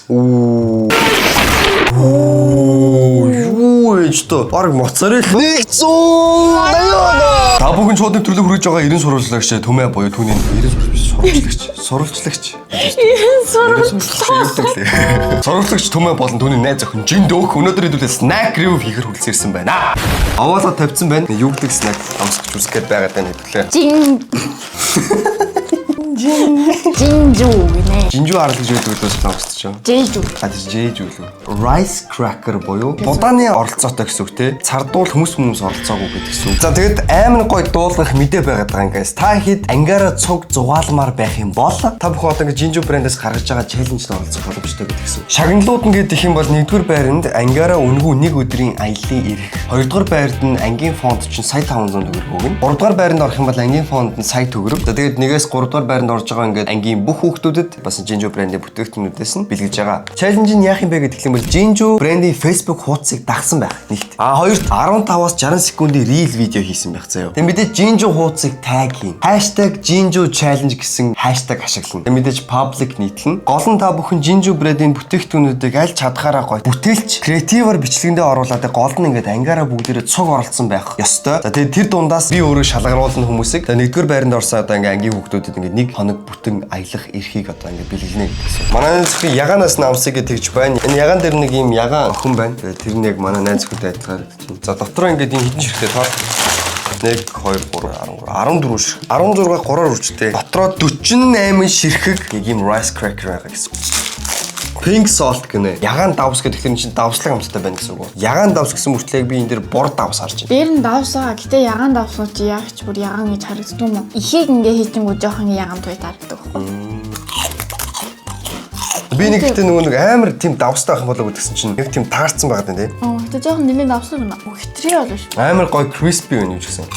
Юу ээж тоо баг моцарел 180. Та бүхэн шууд нэвтрүүлэг хүргэж байгаа 90 сурвалжлагч Төмөө боёо түүний 90 сурвалжлагч. Сурвалжлагч Төмөө болон түүний найз охин Жиндөөг өнөөдөр хэдүүлээ snack review хийхэр хүрэлцэн ирсэн байна. Аваалаа тавьсан байна. Юу гэдэг snack амсгч үсгээд байгаад байна хэвлээ. Жинжүү гинэ. Жинжүү харал гэж үүдгээс сонсч байна. Жэжүү. Жэжүү лөө. Rice cracker буюу будааны оролцоотой гэсэн үг те. Цардуул хүмүүс оролцоогүй гэдэг гэсэн үг. За тэгэд амар гоё дуулах мэдээ байгаад байгаа юм guys. Та хэд ангаараа цуг зугаалмаар байх юм бол та бүхэн одоо ингээ Жинжүү брэндээс гаргаж байгаа челленжд оролцох боломжтой гэдэг гэсэн үг. Шагналууд нь гэдэг юм бол 1-р байранд ангаараа үнэгүй 1 өдрийн аяллаа ирэх. 2-р байранд нь ангийн фонд чинь сая 500 төгрөг өгнө. 3-р байранд орох юм бол ангийн фонд нь сая төгрөг. За тэгээд 1-ээс 3-р байранд орж байгаа ингээд ангийн бүх хүүхдүүдэд бас Жинжүү брэндийн бүтээгдэхүүнүүдээс нь бэлгэж байгаа. Челленж нь яах юм бэ гэдэг юм бол Жинжүү брэндийн Facebook хуудсыг дагсан байх. Нэгт. Хоёрт 15-аас 60 секундын reel видео хийсэн байх заяа. Тэгээд мэдээж Жинжүү хуудсыг tag хийн. #Jinju-challenge гэсэн хаштаг ашиглана. Тэгээд мэдээж public нийтлэн. Гол нь та бүхэн Жинжүү брэндийн бүтээгдэхүүнүүдийг аль чадхаараа гоё бүтээлч креативаар бичлэгэндээ оруулаад гол нь ингээд ангаараа бүгдээрээ цуг оролцсон байх ёстой. За тэгээд тэр дундаас би өөрөө шалгаруулна хүмүүсийг. 1-р байранд орсоо одоо ингээд ангийн хүүхдүүдэд ингээд 1 хоног бүтэн аялах эрхийг одоо ингээд бэлгэлнэ гэсэн. Манай найз охин ягаанаас намсыг тэгж байна. Энэ ягаан дээр нэг юм ягаан охин байна. Тэгээд тэр нь яг манай найз охинтой адилхан харагдчихэв. За дотроо ингээд энэ хідэн ширхтээ тоо 1 2 3 14 ширхэг 16 3-аар үржтэй. Дотроо 48 ширхэг нэг юм rice cracker байгаа гэсэн. Pink salt гэнэ. Ягаан давс гэдэг нь чинь давслаг амттай байна гэсэн үг. Ягаан давс гэсэн мөртлөө би энэ дээр бор давс харж байна. Дээр нь давсаа. Гэтэ ягаан давсууд чи яг ч бүр ягаан гэж харагддаг юм уу? Ихийг ингээ хийчихэнгүү жоохон ягаан туй харагддаг байхгүй. Би нэг гэдэг нэг амар тийм давстай байх юм болоо гэдгсэн чинь нэг тийм таарсан байгаад байна тий. Гэтэ жоохон нэлээд давслаг байна. Хитрий болов шүү. Амар гоё crispy байна юу ч гэсэн.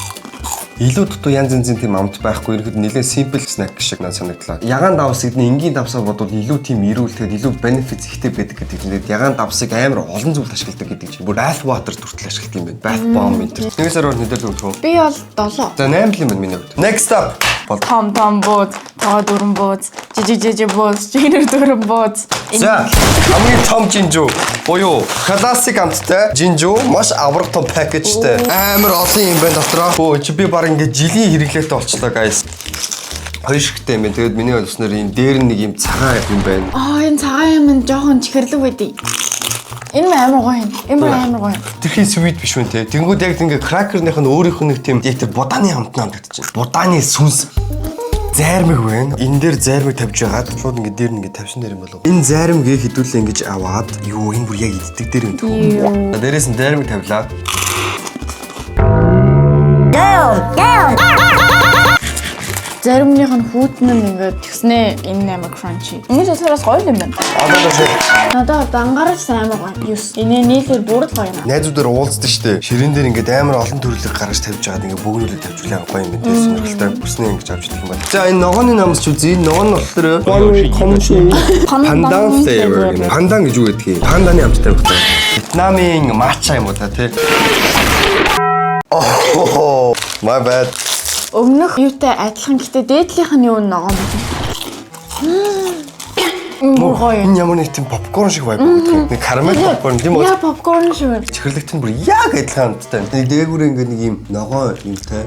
Илүү дутуу янз янзын тийм амт байхгүй ихэд нэлээд simple snack шиг надад санагдлаа. Ягаан давс гэдэг нь энгийн давсаа бодвол илүү тийм эрүүл тэгээд илүү benefits ихтэй байдаг гэдэг чинь ягаан давсыг амар олон зүйлд ашигладаг гэдэг чинь бүр bath water хүртэл ашигладаг юм байна. Bath bomb энэ. Нэгсээр бол нэдэл өгөх. Би бол 7. За 8 л юм байна миний хувьд. Next up бол том бууз, тоо дөрөн бууз, жижиг бууз, жинэр дөрөн бууз. За хамгийн том Жинжүү буюу классик амттай Жинжүү маш авраг том пакэжтэй. Амар олон юм байна дотроо. Өө чи би баг ингээд жилийн хэрэглээтэй болчлоо guys. Хоёр шигтэй юм байна. Тэгээд миний болсноор энэ дээр нэг юм цагаан юм байна. Энэ цагаан юм нь жоохон чихэрлэг байдий. Энэ амар гоё юм. Энэ амар гоё. Тэрхий sweet биш үү те. Тэнгүүд яг ингээд кракерных нь өөрийнх нь нэг тийм яг тэр будааны амтнаа амтагдчихэв. Будааны сүнс зармиг байна. Энэ дээр зармиг тавьж байгаад шууд ингээд дээр нь ингээд тавьсан дээр юм болов. Энэ зармигээ хэдүүлээ ингэж аваад юу энэ бүр яг иддэг дээр юм төгөө. Дээрээс нь зармиг тавилаа. Заримных нь хүүтэн нь ингээд тэгснэ энэ амар crunchy. Ингээд цараас гоё юм байна. Надад ангарч амар гоё. Юус. Энэ нийлээр бүрд гоё юм. Найзуудаар уулздаг штэ. Ширээн дээр ингээд амар олон төрлөг гаргаж тавьж байгаад ингээд бөөгнүүлэг тавьчихлаа гоё юм байна. Сонирхолтой бүснээ ингэж авч идэх юм байна. За энэ ногооны намс ч үзье. Ногоо нь болохоор пандан flavor. Пандан гэж юу гэдэг юм? Панданы амттай байна. Вьетнамын матча юм уу та тий? Oh, my bad. Өмнөх юутай адилхан гэхдээ дээдлийнх нь юу ногоон байна. Энэ ямар нэг тийм попкорн шиг vibe байдаг. Нэг карамель попкорн тийм үү? Яа попкорн шиг байна. Чихэрлэгт нь бүр яг адилхан амттай. Нэг дээгүүрээ ингээд нэг юм ногоо юмтай.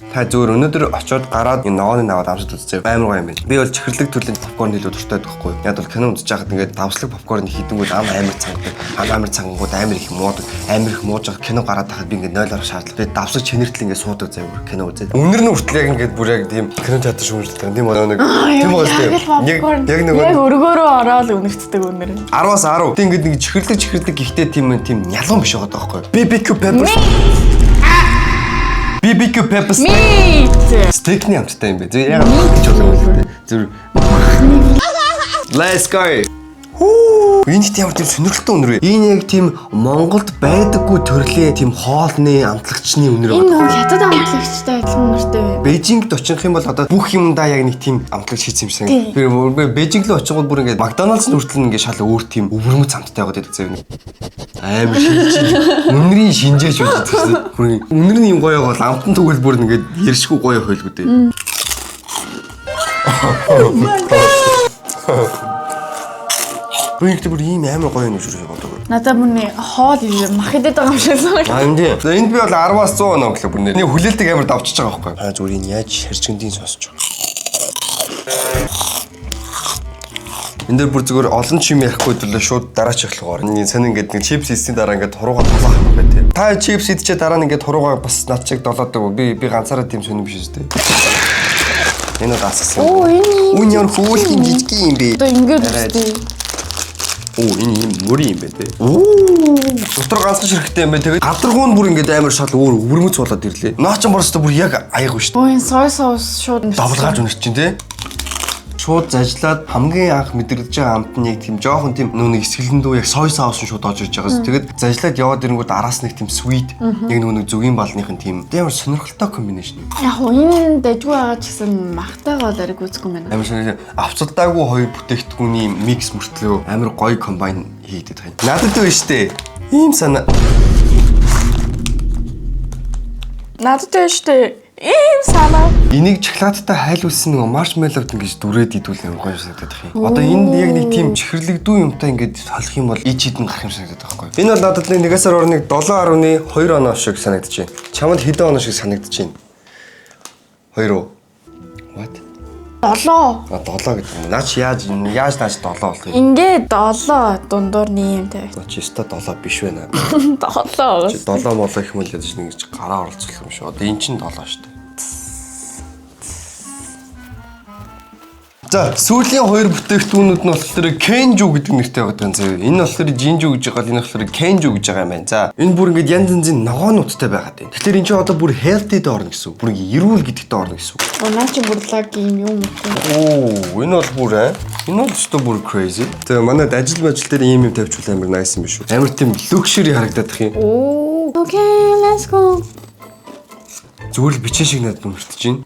Та зүгээр өнөөдөр очиод гараад энэ ногооны аваад амсад үзчихээ. Амар гоё юм байна. Би бол чихэрлэг төрлийн попкорн илүү дуртай байхгүй. Яг бол кино үзэж байхад ингээд давслаг попкорн хийдэнгүүт амар цангадаг. Амар цангууд амар их муудаг. Амар их мууж байгаа кино гараад байхад би ингээд 0 орох шаардлага. Тэгээд давсаг чинэртэл ингээд суудаг заяа кино үзээд. Үнэр нь хүртэл яг ингээд бүр яг тийм кино театр шүүмжлдэг. Тийм бол нэг тийм бол яг нэг өргөөрөө ороод үнэртдэг үнэр. 10-аас 10. Тийм ингээд нэг чихэрлэг гихтээ тийм нялуун биш байгаа байхгүй. BBQ peppers. BBQ peppers. Стейкний амттай юм бэ. Зөв яг гэж бодлоо. Зөв. Let's go. Энэ тийм сонирхолтой үнэр вэ? Энэ яг тийм Монголд байдаггүй төрлийн тийм хоолны амтлагчны үнэр байна. Энэ нөгөө хятад амтлагчтай адилхан үнэртэй байна. Бээжингд очих юм бол одоо бүх юмдаа яг нэг тийм амтлагч хийсэн юм шиг. Би Бээжинг рүү очиход бүр ингээд Макдоналдс нүртэл ингээд шал өөр тийм өвөрмөц амттай байгаад байдаг зэрэг. Амар шинжиж. Үнэрийн шинжээж үздэг гэсэн. Бүр үнэрний юм гоё бол амтан тэгвэл бүр ингээд яршгүй гоё хойлгоо дээ. Би ихтэй бүр ийм амар гоё юм шүү боддог. Надад бүрний хоол мах идэт байгаа юм шиг санагдав. Аа энэ. Энд би бол 10-аас 100 оноо өглөө бүр нэг хүлээлтийг амар давчиж байгаа байхгүй. Аа зүгээр энэ яаж хэрчгэндийн сонсож байгаа. Энд дээр бүр зүгээр олон чим ярихгүй төлөө шууд дараач эхлэхээр. Энэ сонин ингээд нэг чипс хийсний дараа ингээд хурууга толгох юм байна тий. Та чипс идчихээ дараа нь ингээд хурууга бас над чиг долоодог. Би ганцаараа тийм сонин биш шүү дээ. Энэ дасгсан. Оо энэ үн яар хөөлхийн жижиг юм бэ. Одоо ингээд үстэй. Оо энэ юм мөрийн юм бэ тий. Оо дотор ганцхан ширхтээ юм байна. Тэгээд гадаргуун бүр ингээд амар шал өөр өвөрмөц болоод ирлээ. Наа ч борстой бүр яг аяг шүү дээ. Оо энэ сой соус шууд давлгааж өнөрч чинь тий. Шууд зажлаад хамгийн анх мэдрэгдэж байгаа амт нь яг тийм жоохон тийм нэг эсгэлэндүү яг сой соус шууд орж ирж байгаас. Тэгээд зажлаад яваад ирэнгүүт араас нэг тийм sweet яг нэг зүгийн балныхын тийм амар сонирхолтой комбинашн. Яг энэ дэжгүй байгаа ч гэсэн махтайгаа дариг үзэхгүй байна. Амар сонир авцалдаагүй хоёр бүтээгдэхүүний микс мөртлөө амар гоё комбайн хийгдэт байна. Надад үү штэ. Ийм санаа. Надад үү штэ. Ийм санаа. Энийг шоколадтай хайлуулсан нэг маршмеллоуд ингэж дүрээд идүүл амар гоё санагдаад их юм. Одоо энд яг нэг тийм чихэрлэгдүү юмтай ингэж солих юм бол ич хідэн гарах юм санагдаад байгаа байхгүй. Энэ бол надад нэг 1-аас орны 7.2 оноо шиг санагдаж байна. Чамд хэдэн оноо шиг санагдаж байна? 2 уу? What? 7. А 7 гэдэг юм. Наач яаж нааш 7 болох юм? Ингээд 7 дундуур ниймтэй. Чи өстой 7 биш байна. 7. Чи 7 молоо их юм л ядаж нэг гараа оролцох юм шүү. Одоо эн чинь 7 шүү дээ. За сүүлийн хоёр бүтээгдэхүүнүүд нь болохоор Kenju гэдэг нэртэй байдаг заяа. Энэ болохоор Jinju гэж байгаа, энэ болохоор Kenju гэж байгаа юм байна. За энэ бүр ингээд янз янзын ногоонуудтай байгаад байна. Тэгэхээр энэ чинь одоо бүр healthy-д орно гэсэн үг. Бүр эрүүл гэдэгт орно гэсэн үг. Наа чи бурлаг юм юм уу? Оо, энэ бол бүр энэ бол ч бүр crazy. Тэгээ манайд ажил дээр ийм юм тавьчихвал амар nice юм биш үү? Амар тийм luxury харагдаад их юм. Оо. Okay, let's go. Зүгээр л бичэн шиг надад мөртөж байна.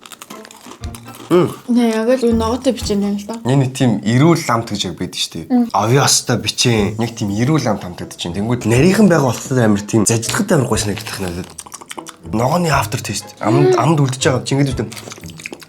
Нэ яг л ногоотой бичэн юм л да. Энэ тийм эрүүл ламт гэж яг байдаг шүү дээ. Авиастай бичэн нэг тийм эрүүл ламт хамтдаг чинь. Тэнгүүд нарийнхан байгаа болохоор амар тийм зажиглахад амар гоё санагдах надад. Ногооны after taste. Амд үлдэж байгаа чинь ингэдэг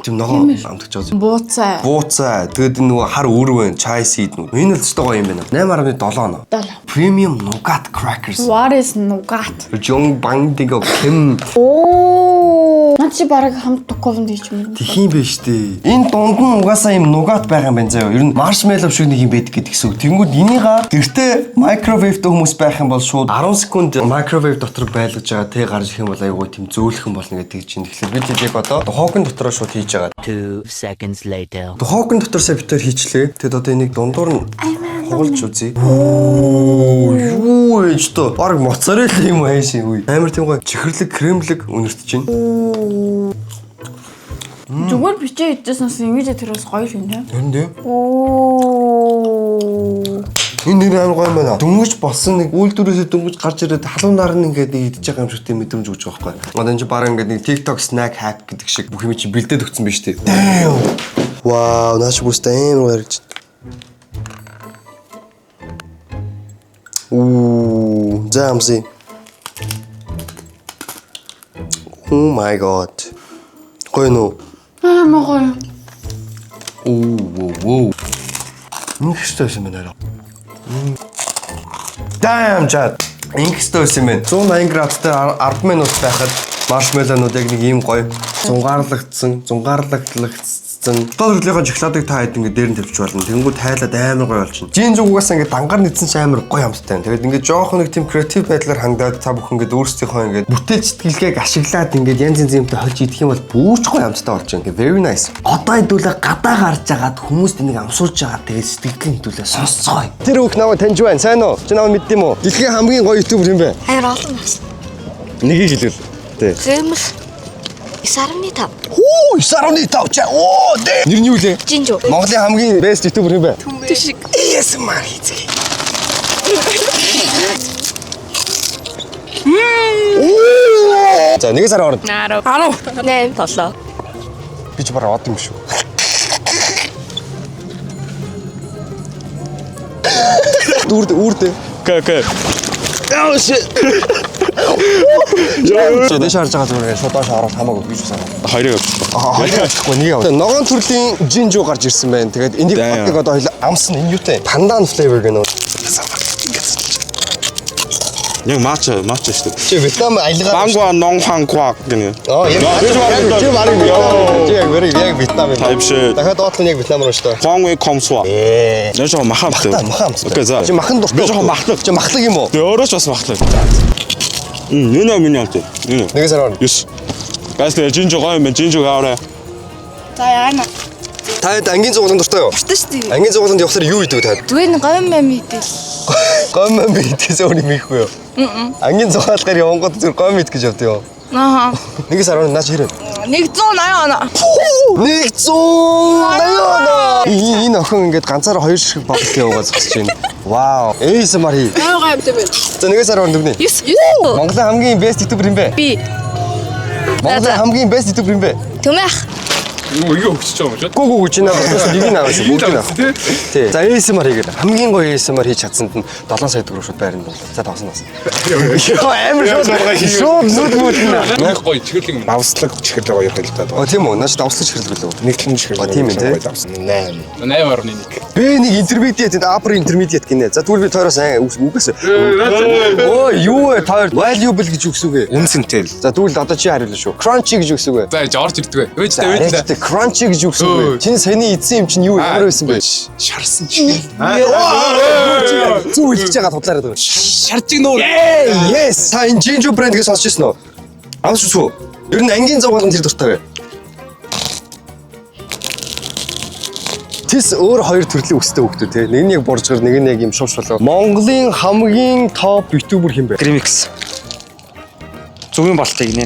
тийм ногоо амтгаж байгаа. Бууцаа. Бууцаа. Тэгээд нөгөө хар өрвэн chai seed нүү. Энэ л зөвхөн гоё юм байна. 8.7 оноо. Premium nougat crackers. What is nougat? Жон бандиго кем. Оо. Наа чи бараг хамт токовонд хийж юм. Тхиим биш дээ. Энэ дунд нь угаасаа юм nougat байгаа юм байна заяа. Ер нь marshmallow шиг нэг юм байдаг гэдгийгс үг. Тэнгүүд энийга гэртээ microwave-д хүмүүс байх юм бол шууд 10 секунд microwave дотор байлгаж байгаа тэг гарч ирэх юм бол айгүй тийм зөөлхөн болно гэдэг чинь. Тэгэхээр бид яг одоо духовкын дотороо шууд хийж байгаа. 2 seconds later. Духовкын дотор сая битээр хийчлээ. Тэгэд одоо энийг дундуур нь хугалж үзье. Оо юу ээж тоо. Бараг моцарелла юм ааш юу. Амар тийм гоё чихэрлэг кремлэг үнэртэж байна. Зүгээр бичээ идчихсэнс ингэж тэрээс гоё юм тийм. Харин тийм. Оо. Энэ нэр амар гоё юм байна. Дөнгөж болсон нэг үйлдвэрээсээ дөнгөж гарч ирээд халуунаар нь ингээд идэж байгаа юм шиг тийм мэдрэмж өгч байгаа байхгүй. Одоо энэ чинь бараг ингээд нэг TikTok snack hack гэдэг шиг бүх юм чи бэлдээд өгсөн биз дээ. Вау, наач бүрстэй амар гоё гэж. Ooh, Jamsi. Oh my god. Гоё нөө. Амар гоё. Оо. Ингстэйс юм байна. Damn chat. Ингстэйс юм байна. 180 градустай 10 минут байхад маршмеллоунууд яг нэг ийм гоё зунгаарлагдсан. Тодорхойлогоо шоколадыг та хэд ингээд дээр нь тавьчих болно. Тэнгүүд тайлаад амар гоё болчихно. Жин зүгээс ингээд дангаар нийцсэн ч амар гоё амттай. Тэгээд ингээд жоохон нэг тийм креатив байдлаар хангаад та бүхэн ингээд өөрсдийнхөө ингээд бүтээл сэтгэлгээг ашиглаад ингээд янз янзын юмтай холж идэх юм бол бүрч гоё амттай болж байгаа. Very nice. Одоо хэдүүлээ гадаа гарч агаад хүмүүст энийг амсуулж байгаа. Тэгээд сэтгэлийн хэдүүлээ сонсцгоё. Тэр бүх намайг таньж байна. Сайн уу? Чи намайг мэддэм үү? Дэлхийн хамгийн гоё ютубер юм бэ? Хайр олон бас. Нэгийг хэлвэл. Тэ. Зэмэл 9.5. Хүү 9.5 чаа. Оо дээ. Нэр нь юу лээ? Jinju. Монголын хамгийн best ютубер юм бэ? Тишиг. ASMR хийцгээе. За нэг сар орно. 10. 8. 7. Би ч бараа од юм шүү. Үрдэ. Ка. Oh shit. Дэш харж байгаа зүгээр шууд доош ороод хамаагүй гэж санаа. Хоёрыг Хоёроо нэг яа. Ногоон төрлийн жинжүү гарч ирсэн байна. Тэгээд энийг батыг одоо хоёул амсна энэ юутай. Пандан флейвер гэнэ. яг матч шүү дээ. Чи Вьетнам аялгаа. Бангва Нонгхангва гэнэ. Яг Вьетнам юм. Тайвшээ. Дахиад доотлон яг Вьетнам руу шүү дээ. Хуангүй Комсва. Нэ жоо махан. Окей за. Чи махан дуртай. Би жоо махлаг. Чи махлаг юм уу? Би өөрөө ч бас махлаг. Нүнэ миньяалт. Нүнэ. Нэг сар орно. Yes. Гайслаа жинжоо гоё юм байна. Жинжоо аваарай. За яана. Таад ангийн зугууланд дуртай юу? Дуртай шүү дээ. Ангийн зугууланд явахаар юу идэв таад? Зүгээр говь мам идэл. Гомм битээс өөрийг мэйхгүй юу? Ангийн зугаалгаар явангууд зүгээр гомм ид гэж явдаа юу? Аа. Нэг сар орно наач хэрэг. 180 оноо. 180. Энэ охин ингээд ганцаараа хоёр ширхэг бодлоо явуулаад зогсож байна. Вау. ASMR хий. Аяга амт байна. За нэг сар орно дүгнээ. 9. Монголын хамгийн best YouTuber юм бэ? Би. Монголын хамгийн best YouTuber юм бэ? Төмөх. Юу өгч байгаа юм шиг. Гүү чи надад нэг нь аваад бүгд нь авах. Тий. За ASMR хийгээд хамгийн гоё ASMR хийж чадсанд нь 7 сая төгрөг шууд байранд бол. За тавсан. Амар шууд нүд мүднэ. Нэг гоё чихэрлэг Давслаг чихэл гоё хэлдэг. Оо тийм үү? Наач давслаж хэрлэг лөө. Нэг тийм чихэл. Тийм ээ тий. 8. 8.1. Би нэг интермедиат upper intermediate гинэ. За тэгвэл би тойроос үгээс. Оо юу вэ? Тойр valuable гэж үгсүгэ. Үнсэнтэй. За тэгвэл одоо чи хариулна шүү. Crunchy гэж үгсүгэ. За орж ирдэг бай. Өөжтэй. Crunchy гэж үгсүгэ. Чиний саяны эзэн юм чинь юу ямар байсан бэ? Шарсан чихэл. Зүг хэлж байгаа тудлаарай даа. Шаржиг нуур. Yes. Та энэ Jinju брэндээс сонсч ирсэн үү? Амс шүү. Ер нь ангийн зугааланд тэр дуртай бай. Тэс өөр хоёр төрлийн өстэй хөвгтөө те. Нэг нь яг боржгор, нэг нь яг юм шууш болоо. Монголын хамгийн топ ютубер хэм бэ? Grimix. Зүгийн болтыг нэ.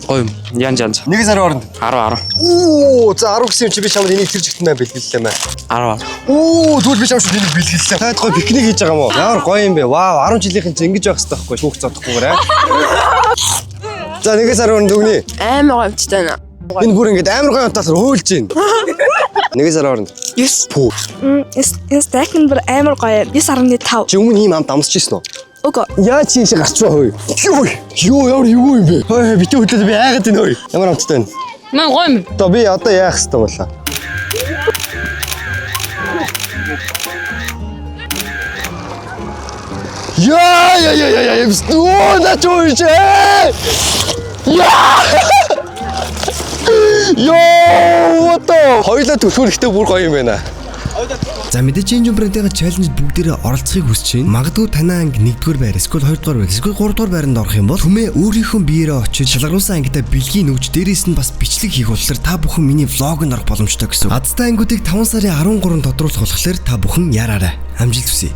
Гоё юм. Янж. Нэг сар оронд. 10. Оо, за 10 гэсэн чи би чамд энийг тэр жигтэн бай бэлгэллээ мэ. 10. Оо, тэгвэл би чамд энийг бэлгэллээ. Таад гоё пикник хийж байгаа юм уу? Ямар гоё юм бэ? Вау, 10 жилийнхэн чи ингэж байх хэрэгтэй байхгүй шүүх зодохгүйгээр аа. За нэг сар оронд дүгнээ. Амар гомцтой байна. Энэ бүр ингэж амар гоё онтоосоор хөөлж байна. Нэг сар оронд. 9. Энэ стакин бүр амар гоё. 9.5. Чи өмнө ийм амт амсч ирсэн үү? Үгүй. Яа чи ийшээ гарч байгаа хөөе. Юу ямар юу юм бэ? Хөөе битүү хөдлөд би айгаад байна хөөе. Ямар амттай байна? Ман гоё юм. Одоо би одоо яах хэвээр болоо. Яа. Оо на чуйч. Йоо, what? Хоёлаа төлхөөрөхтэй бүр гоё юм байна. За мэдээж Jinju брэндийн чаленж бүгдээрээ оролцохыг хүсэж байна. Магадгүй танаа анги 1-р байр, эсвэл 2-р байр, эсвэл 3-р байранд орох юм бол түмээ өөрийнхөө биеэрээ очиж шалгаруулсан ангидаа бэлгийг нөгж дээрээс нь бас бичлэг хийх болохоор та бүхэн миний влогонд орох боломжтой гэсэн. Азтай ангиудыг 5 сарын 13-нд тодруулах болохоор та бүхэн яраарай. Амжилт хүсье.